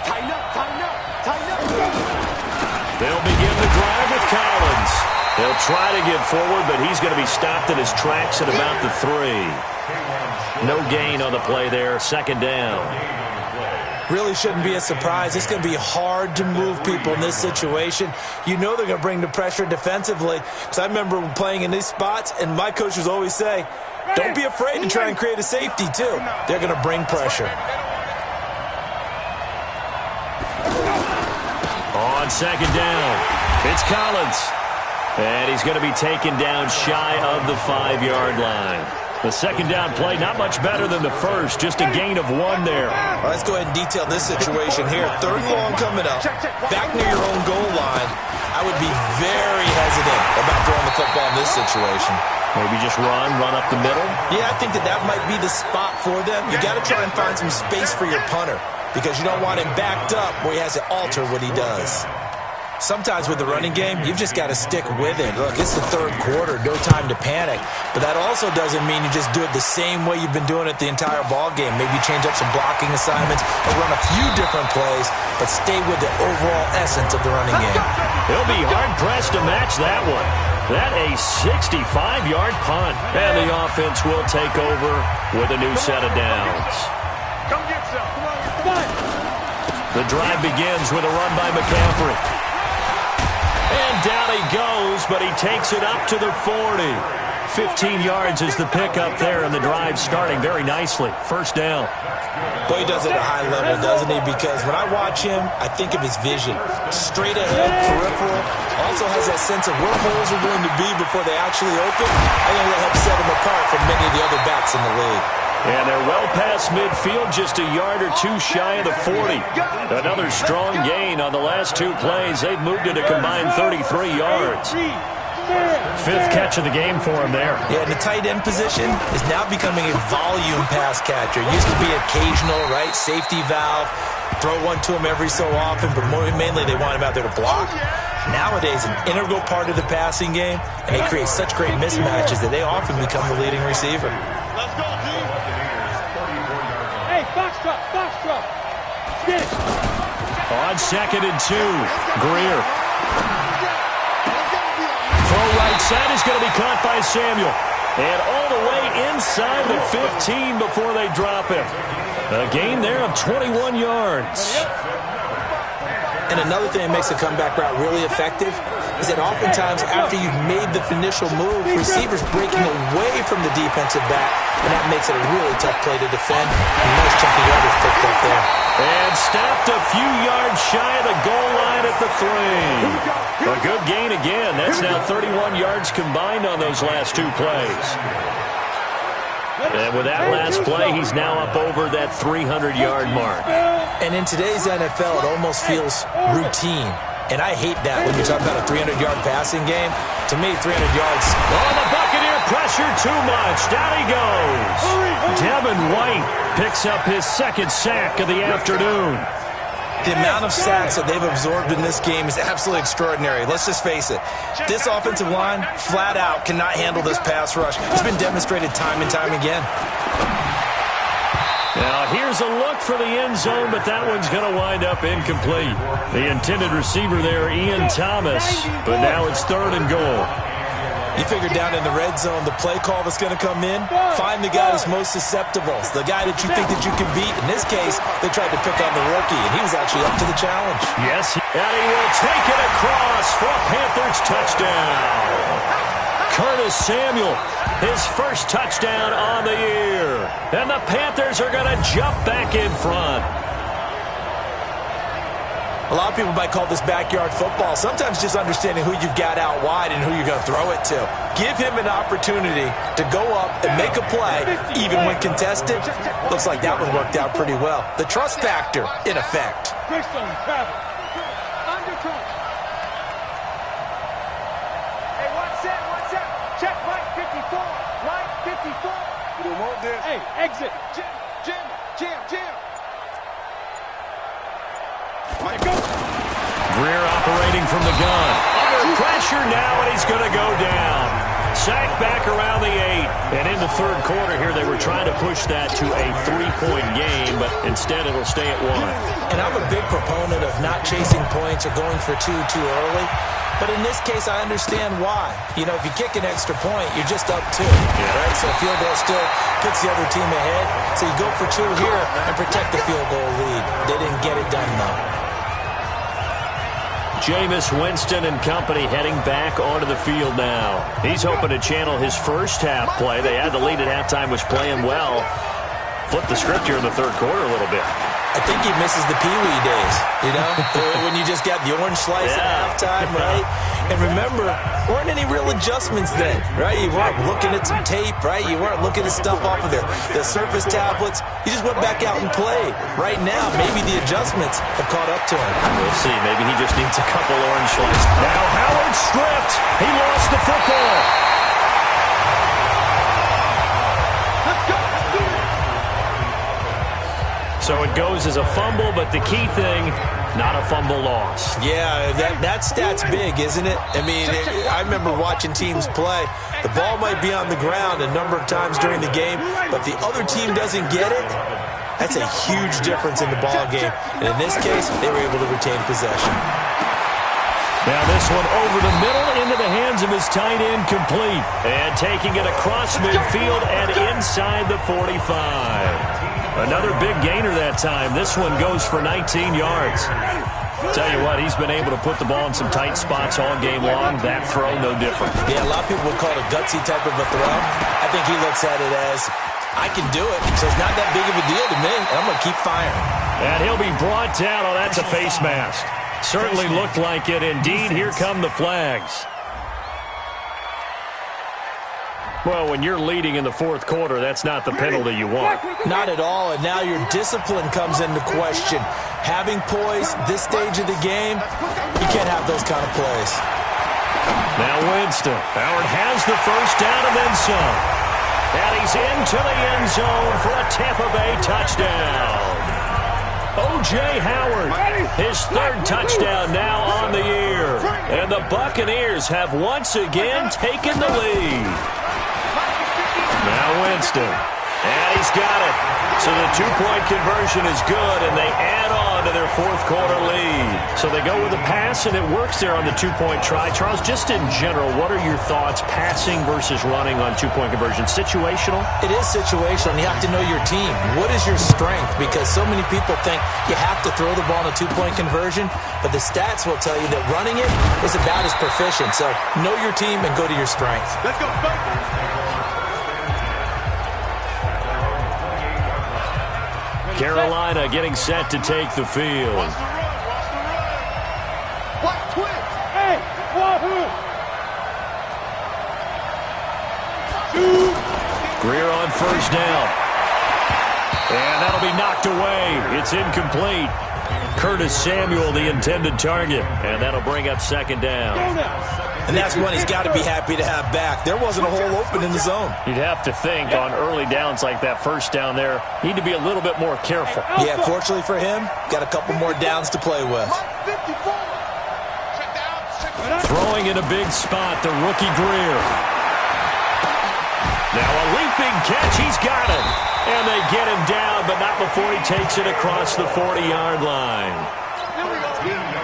Tighten up, tighten up, tighten up. They'll begin the drive with Collins. He'll try to get forward, but he's going to be stopped in his tracks at about the 3. No gain on the play there. 2nd down. Really shouldn't be a surprise. It's going to be hard to move people in this situation. You know they're going to bring the pressure defensively. Because I remember playing in these spots, and my coaches always say, don't be afraid to try and create a safety, too. They're going to bring pressure. On 2nd down, it's Collins. And he's going to be taken down shy of the 5-yard line. The 2nd down play, not much better than the first, just a gain of 1 there. Well, let's go ahead and detail this situation here. 3rd and long coming up, back near your own goal line. I would be very hesitant about throwing the football in this situation. Maybe just run up the middle? Yeah, I think that might be the spot for them. You got to try and find some space for your punter because you don't want him backed up where he has to alter what he does. Sometimes with the running game, you've just got to stick with it. Look, it's the 3rd quarter, no time to panic. But that also doesn't mean you just do it the same way you've been doing it the entire ball game. Maybe change up some blocking assignments or run a few different plays, but stay with the overall essence of the running game. He'll be hard-pressed to match that one. That a 65-yard punt. And the offense will take over with a new set of downs. Come get some. Come on. The drive begins with a run by McCaffrey. And down he goes, but he takes it up to the 40. 15 yards is the pickup there, and the drive starting very nicely. 1st down. Boy, he does it at a high level, doesn't he? Because when I watch him, I think of his vision. Straight ahead, peripheral. Also has that sense of where holes are going to be before they actually open. I think that helps set him apart from many of the other backs in the league. And they're well past midfield, just a yard or 2 shy of the 40. Another strong gain on the last 2 plays. They've moved it a combined 33 yards. 5th catch of the game for him there. Yeah, and the tight end position is now becoming a volume pass catcher. It used to be occasional, right? Safety valve. Throw one to him every so often, but mainly they want him out there to block. Nowadays, an integral part of the passing game, and they create such great mismatches that they often become the leading receiver. Let's go, team. Hey, foxtrot. Get it. On 2nd and 2, Greer. Throw right side is going to be caught by Samuel. And all the way inside the 15 before they drop him. A gain there of 21 yards. And another thing that makes a comeback route really effective is that oftentimes after you've made the initial move, receivers breaking away from the defensive back, and that makes it a really tough play to defend. And nice chunky yardage picked up there. And stopped a few yards shy of the goal line at the 3. A good gain again. That's now 31 yards combined on those last 2 plays. And with that last play, he's now up over that 300-yard mark. And in today's NFL, it almost feels routine. And I hate that when you talk about a 300-yard passing game. To me, 300 yards. Oh, the Buccaneer pressure too much. Down he goes. Devin White picks up his second sack of the afternoon. The amount of sacks that they've absorbed in this game is absolutely extraordinary. Let's just face it. This offensive line, flat out, cannot handle this pass rush. It's been demonstrated time and time again. Now, here's a look for the end zone, but that one's going to wind up incomplete. The intended receiver there, Ian Thomas, but now it's 3rd and goal. You figure down in the red zone, the play call that's going to come in, find the guy that's most susceptible, the guy that you think that you can beat. In this case, they tried to pick on the rookie, and he was actually up to the challenge. Yes, and he will take it across for a Panthers touchdown. Curtis Samuel, his first touchdown on the year. And the Panthers are going to jump back in front. A lot of people might call this backyard football. Sometimes just understanding who you've got out wide and who you're going to throw it to. Give him an opportunity to go up and make a play, even when contested. Looks like that one worked out pretty well. The trust factor, in effect. Check right 54. Right 54. You want this? Hey, exit. Jam. Go. Greer operating from the gun. Under pressure now, and he's going to go down. Sacked back around the 8. And in the third quarter here, they were trying to push that to a 3-point game, but instead it'll stay at 1. And I'm a big proponent of not chasing points or going for two too early. But in this case, I understand why. You know, if you kick an extra point, you're just up 2. Right? So a field goal still puts the other team ahead. So you go for 2 here and protect the field goal lead. They didn't get it done, though. Jameis Winston and company heading back onto the field now. He's hoping to channel his first half play. They had the lead at halftime, was playing well. Flip the script here in the third quarter a little bit. I think he misses the Pee-wee days, you know, when you just got the orange slice at halftime, right? And remember, there weren't any real adjustments then, right? You weren't looking at some tape, right? You weren't looking at stuff off of the Surface tablets. You just went back out and played. Right now, maybe the adjustments have caught up to him. We'll see. Maybe he just needs a couple orange slices. Now Howard stripped. He lost the football. So it goes as a fumble, but the key thing, not a fumble loss. Yeah, that stat's big, isn't it? I mean, I remember watching teams play. The ball might be on the ground a number of times during the game, but the other team doesn't get it. That's a huge difference in the ball game. And in this case, they were able to retain possession. Now this one over the middle into the hands of his tight end, complete. And taking it across midfield and inside the 45. Another big gainer that time. This one goes for 19 yards. Tell you what, he's been able to put the ball in some tight spots all game long. That throw, no different. Yeah, a lot of people would call it a gutsy type of a throw. I think he looks at it as, I can do it, so it's not that big of a deal to me, and I'm going to keep firing. And he'll be brought down. Oh, that's a face mask. Certainly looked like it. Indeed, here come the flags. Well, when you're leading in the fourth quarter, that's not the penalty you want. Not at all, and now your discipline comes into question. Having poise this stage of the game, you can't have those kind of plays. Now Winston. Howard has the first down and then some. And he's into the end zone for a Tampabay touchdown. O.J. Howard, his third touchdown now on the year. And the Buccaneers have once again taken the lead. Now Winston, and he's got it. So the two-point conversion is good, and they add on to their fourth quarter lead. So they go with a pass, and it works there on the two-point try. Charles, just in general, what are your thoughts passing versus running on two-point conversion? Situational? It is situational, and you have to know your team. What is your strength? Because so many people think you have to throw the ball in a two-point conversion, but the stats will tell you that running it is about as proficient. So know your team and go to your strength. Let's go. Carolina getting set to take the field. Watch the run. Watch twist. Hey, wahoo. Greer on first down. And that'll be knocked away. It's incomplete. Curtis Samuel, the intended target. And that'll bring up second down. And that's one he's got to be happy to have back. There wasn't a hole open in the zone. You'd have to think on early downs like that, first down there, need to be a little bit more careful. Yeah, fortunately for him, got a couple more downs to play with. Throwing in a big spot, the rookie Greer. Now a leaping catch, he's got it. And they get him down, but not before he takes it across the 40-yard line.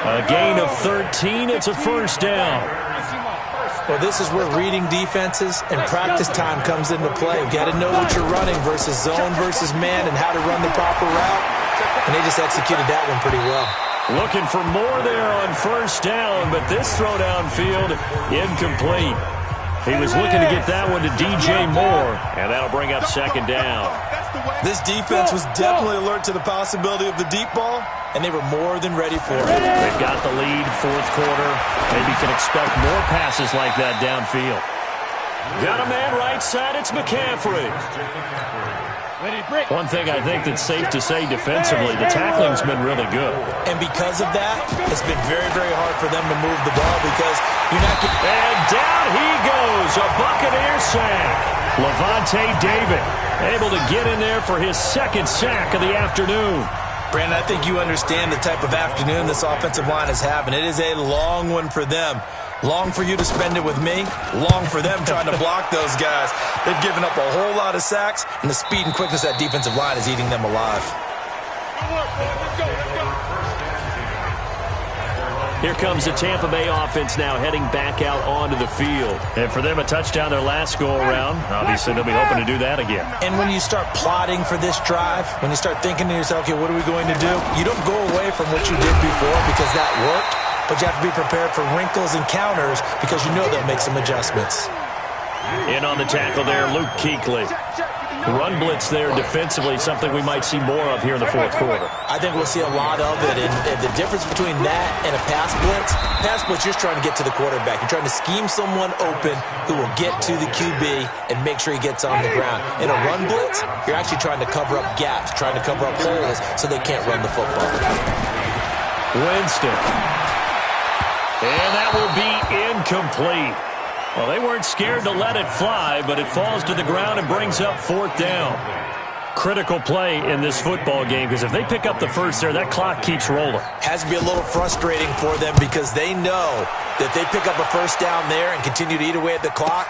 A gain of 13, it's a first down. Well, this is where reading defenses and practice time comes into play. You've got to know what you're running versus zone versus man and how to run the proper route. And they just executed that one pretty well. Looking for more there on first down, but this throw downfield, incomplete. He was looking to get that one to DJ Moore, and that'll bring up second down. This defense was definitely alert to the possibility of the deep ball, and they were more than ready for it. They've got the lead, fourth quarter. Maybe can expect more passes like that downfield. Got a man right side, it's McCaffrey. One thing I think that's safe to say defensively, the tackling's been really good. And because of that, it's been very, very hard for them to move the ball because you're not getting... And down he goes, a Buccaneer sack. Levante David able to get in there for his second sack of the afternoon. Brandon, I think you understand the type of afternoon this offensive line is having. It is a long one for them. Long for you to spend it with me. Long for them trying to block those guys. They've given up a whole lot of sacks, and the speed and quickness of that defensive line is eating them alive. Here comes the Tampa Bay offense now heading back out onto the field. And for them, a touchdown their last go-around. Obviously, they'll be hoping to do that again. And when you start plotting for this drive, when you start thinking to yourself, okay, what are we going to do? You don't go away from what you did before because that worked, but you have to be prepared for wrinkles and counters because you know they'll make some adjustments. In on the tackle there, Luke Kuechly. Run blitz there defensively, something we might see more of here in the fourth quarter. I think we'll see a lot of it, and the difference between that and a pass blitz, you're just trying to get to the quarterback. You're trying to scheme someone open who will get to the QB and make sure he gets on the ground. In a run blitz, you're actually trying to cover up gaps, trying to cover up holes so they can't run the football. Winston. And that will be incomplete. Well, they weren't scared to let it fly, but it falls to the ground and brings up fourth down. Critical play in this football game because if they pick up the first there, that clock keeps rolling. Has to be a little frustrating for them because they know that they pick up a first down there and continue to eat away at the clock,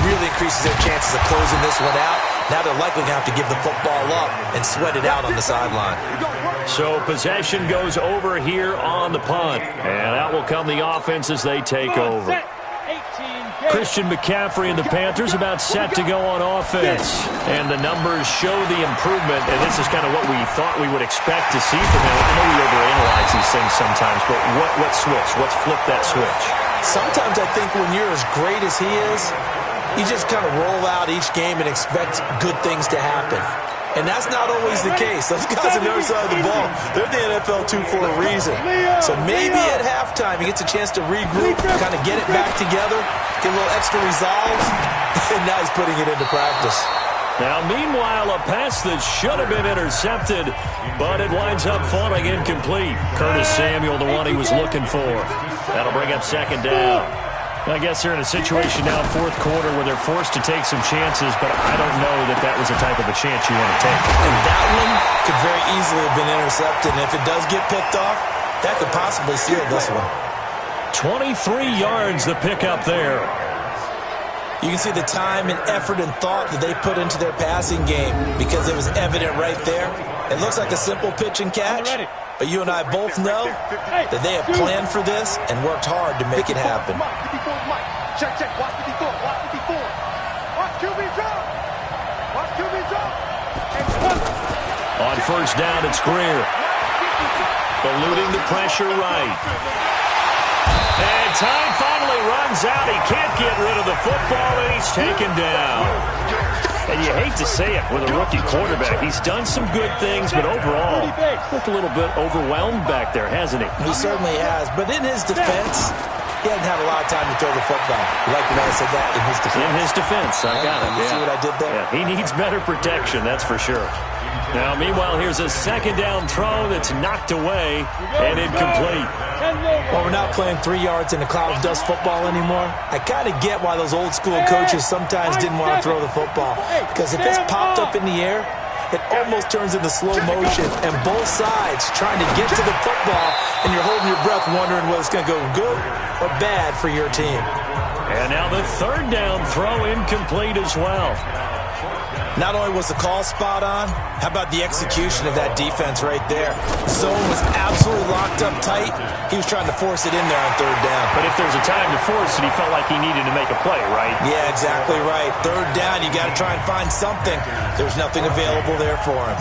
really increases their chances of closing this one out. Now they're likely going to have to give the football up and sweat it out on the sideline. So possession goes over here on the punt, and out will come the offense as they take over. Christian McCaffrey and the Panthers about set to go on offense. And the numbers show the improvement, and this is kind of what we thought we would expect to see from him. I know we overanalyze these things sometimes, but what switch? What's flipped that switch? Sometimes I think when you're as great as he is, you just kind of roll out each game and expect good things to happen. And that's not always the case. Those guys on the other side of the ball, they're the NFL 2 for a reason. So maybe at halftime he gets a chance to regroup, kind of get it back together, get a little extra resolve, and now he's putting it into practice. Now, meanwhile, a pass that should have been intercepted, but it winds up falling incomplete. Curtis Samuel, the one he was looking for. That'll bring up second down. I guess they're in a situation now, fourth quarter, where they're forced to take some chances, but I don't know that that was the type of a chance you want to take. And that one could very easily have been intercepted, and if it does get picked off, that could possibly seal this one. 23 yards the pickup there. You can see the time and effort and thought that they put into their passing game because it was evident right there. It looks like a simple pitch and catch, but you and I both know that they have planned for this and worked hard to make it happen. Check, watch 54, watch 54. Watch QB drop. Watch QB drop. On first down, it's Greer. Eluding the pressure right. And time finally runs out. He can't get rid of the football, and he's taken down. And you hate to say it with a rookie quarterback. He's done some good things, but overall, looked a little bit overwhelmed back there, hasn't he? He certainly has. But in his defense, he hadn't had a lot of time to throw the football. You like the way I said that? In his defense. In his defense, I got it. You see what I did there? Yeah, he needs better protection, that's for sure. Now, meanwhile, here's a second down throw that's knocked away and incomplete. Well, we're not playing 3 yards in a cloud of dust football anymore. I kind of get why those old school coaches sometimes didn't want to throw the football. Because if it's popped up in the air, it almost turns into slow motion, and both sides trying to get to the football, and you're holding your breath wondering whether it's going to go good or bad for your team. And now the third down throw incomplete as well. Not only was the call spot on, how about the execution of that defense right there? Zone was absolutely locked up tight. He was trying to force it in there on third down. But if there's a time to force it, he felt like he needed to make a play, right? Yeah, exactly right. Third down, you got to try and find something. There's nothing available there for him.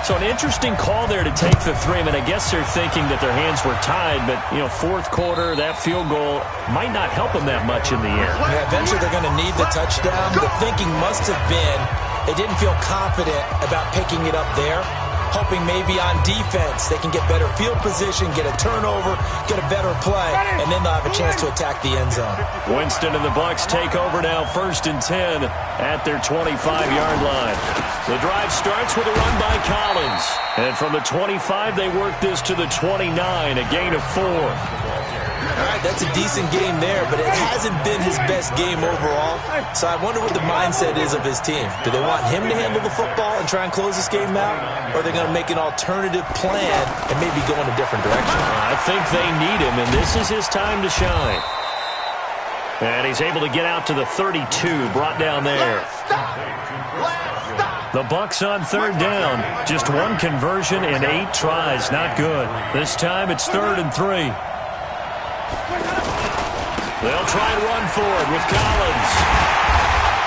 So an interesting call there to take the three. I mean, I guess they're thinking that their hands were tied, but, you know, fourth quarter, that field goal might not help them that much in the end. Yeah, eventually they're going to need the touchdown. The thinking must have been they didn't feel confident about picking it up there, hoping maybe on defense they can get better field position, get a turnover, get a better play, and then they'll have a chance to attack the end zone. Winston and the Bucs take over now, 1st and 10 at their 25-yard line. The drive starts with a run by Collins. And from the 25, they work this to the 29, a gain of 4. All right, that's a decent game there, but it hasn't been his best game overall. So I wonder what the mindset is of his team. Do they want him to handle the football and try and close this game out? Or are they going to make an alternative plan and maybe go in a different direction? I think they need him, and this is his time to shine. And he's able to get out to the 32, brought down there. The Bucs on third down. Just one conversion and 8 tries. Not good. This time it's 3rd and 3. They'll try and run for it with Collins.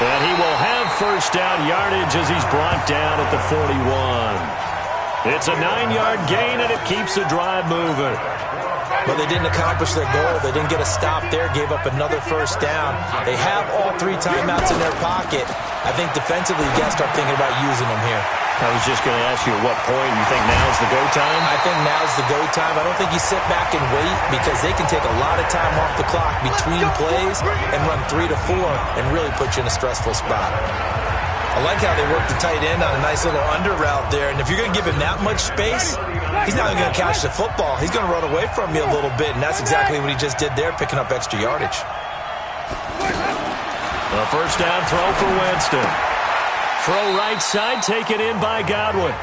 And he will have first down yardage as he's brought down at the 41. It's a 9-yard gain, and it keeps the drive moving. But they didn't accomplish their goal. They didn't get a stop there, gave up another first down. They have all 3 timeouts in their pocket. I think defensively, you got to start thinking about using them here. I was just going to ask you at what point you think now's the go time? I think now's the go time. I don't think you sit back and wait because they can take a lot of time off the clock between plays and run 3 to 4 and really put you in a stressful spot. I like how they work the tight end on a nice little under route there. And if you're going to give him that much space, he's not even going to catch the football. He's going to run away from you a little bit, and that's exactly what he just did there, picking up extra yardage. The first down throw for Winston. Throw right side, taken in by Godwin.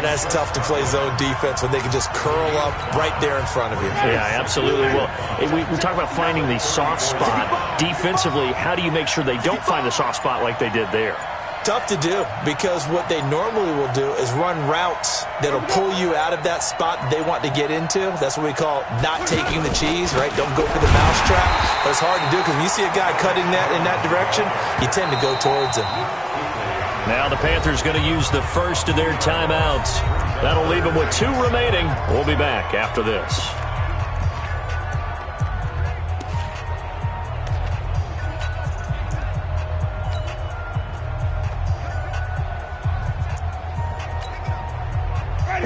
That's tough to play zone defense when they can just curl up right there in front of you. Yeah, absolutely. Well, we talk about finding the soft spot. Defensively, how do you make sure they don't find the soft spot like they did there? Tough to do because what they normally will do is run routes that'll pull you out of that spot they want to get into. That's what we call not taking the cheese, right? Don't go for the mousetrap. But it's hard to do because when you see a guy cutting that in that direction, you tend to go towards him. Now the Panthers going to use the first of their timeouts. That'll leave them with 2 remaining. We'll be back after this.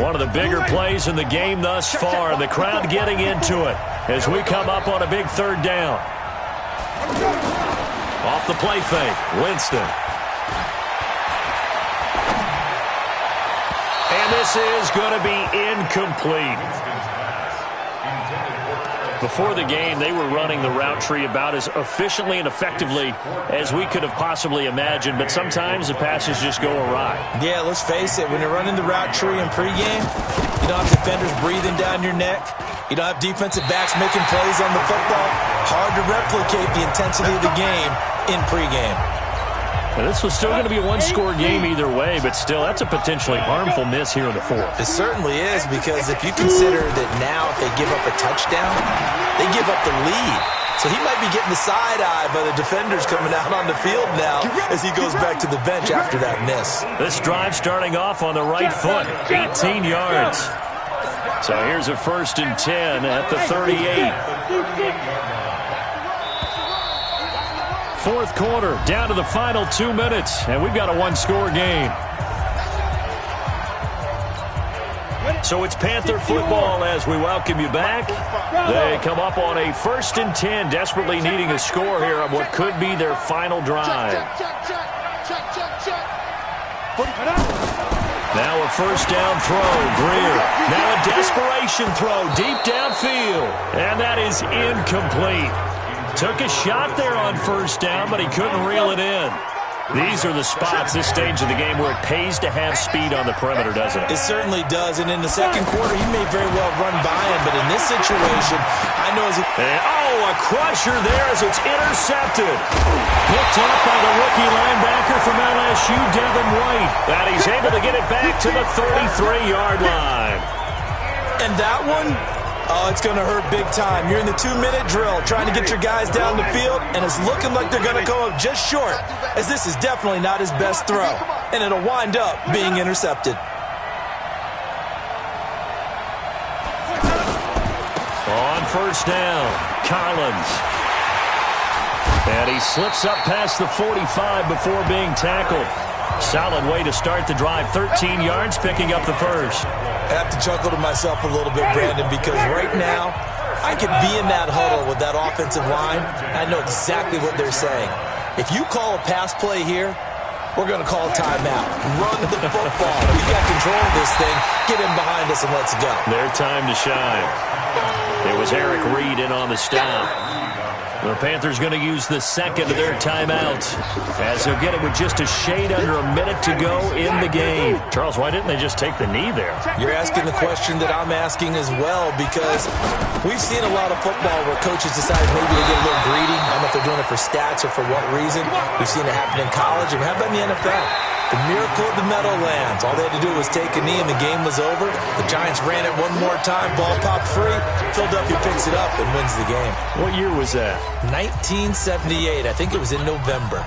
One of the bigger plays in the game thus far. The crowd getting into it as we come up on a big 3rd down. Off the play fake, Winston. And this is going to be incomplete. Before the game, they were running the route tree about as efficiently and effectively as we could have possibly imagined, but sometimes the passes just go awry. Yeah, let's face it. When you're running the route tree in pregame, you don't have defenders breathing down your neck. You don't have defensive backs making plays on the football. Hard to replicate the intensity of the game in pregame. And this was still going to be a 1-score game either way, but still, that's a potentially harmful miss here in the 4th. It certainly is, because if you consider that now if they give up a touchdown, they give up the lead. So he might be getting the side-eye by the defenders coming out on the field now as he goes back to the bench after that miss. This drive starting off on the right foot, 18 yards. So here's a 1st and 10 at the 38. 4th quarter, down to the final 2 minutes, and we've got a 1-score game. So it's Panther football as we welcome you back. They come up on a 1st and 10, desperately needing a score here on what could be their final drive. Now a 1st down throw, Greer. Now a desperation throw deep downfield, and that is incomplete. Took a shot there on 1st down, but he couldn't reel it in. These are the spots, this stage of the game, where it pays to have speed on the perimeter, doesn't it? It certainly does, and in the second quarter, he may very well run by him, but in this situation, I know as a crusher there as it's intercepted. Picked up by the rookie linebacker from LSU, Devin White. And he's able to get it back to the 33-yard line. And that one, oh, it's going to hurt big time. You're in the 2-minute drill trying to get your guys down the field, and it's looking like they're going to come up just short, as this is definitely not his best throw, and it'll wind up being intercepted. On 1st down, Collins. And he slips up past the 45 before being tackled. Solid way to start the drive. 13 yards, picking up the first. I have to chuckle to myself a little bit, Brandon, because right now I could be in that huddle with that offensive line. I know exactly what they're saying. If you call a pass play here, we're going to call a timeout. Run the football. We've got control of this thing. Get him behind us and let's go. Their time to shine. It was Eric Reed in on the stop. The Panthers going to use the second of their timeouts as they'll get it with just a shade under a minute to go in the game. Charles, why didn't they just take the knee there? You're asking the question that I'm asking as well, because we've seen a lot of football where coaches decide maybe to get a little greedy. I don't know if they're doing it for stats or for what reason. We've seen it happen in college, and how about in the NFL? The miracle of the Meadowlands. All they had to do was take a knee and the game was over. The Giants ran it one more time. Ball popped free. Philadelphia picks it up and wins the game. What year was that? 1978. I think it was in November.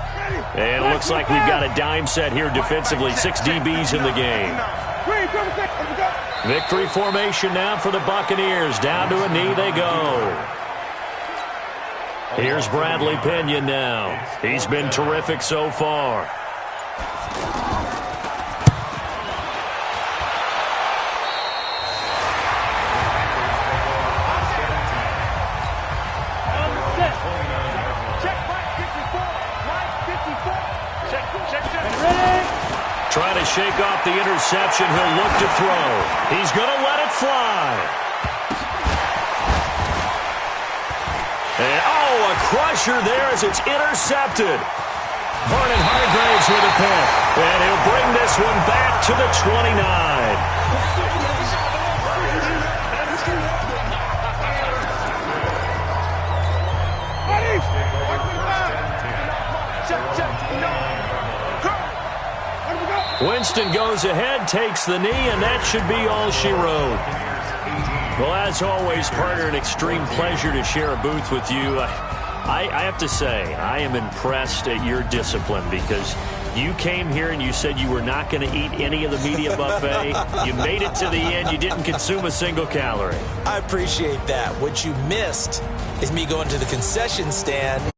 And it looks like we've got a dime set here defensively. 6 DBs in the game. Victory formation now for the Buccaneers. Down to a knee they go. Here's Bradley Pinion now. He's been terrific so far. Trying to shake off the interception. He'll look to throw. He's going to let it fly. And, a crusher there as it's intercepted. Vernon Hargraves with a pick. And he'll bring this one back to the 29. Winston goes ahead, takes the knee, and that should be all she wrote. Well, as always, partner, an extreme pleasure to share a booth with you. I have to say, I am impressed at your discipline, because you came here and you said you were not going to eat any of the media buffet. You made it to the end. You didn't consume a single calorie. I appreciate that. What you missed is me going to the concession stand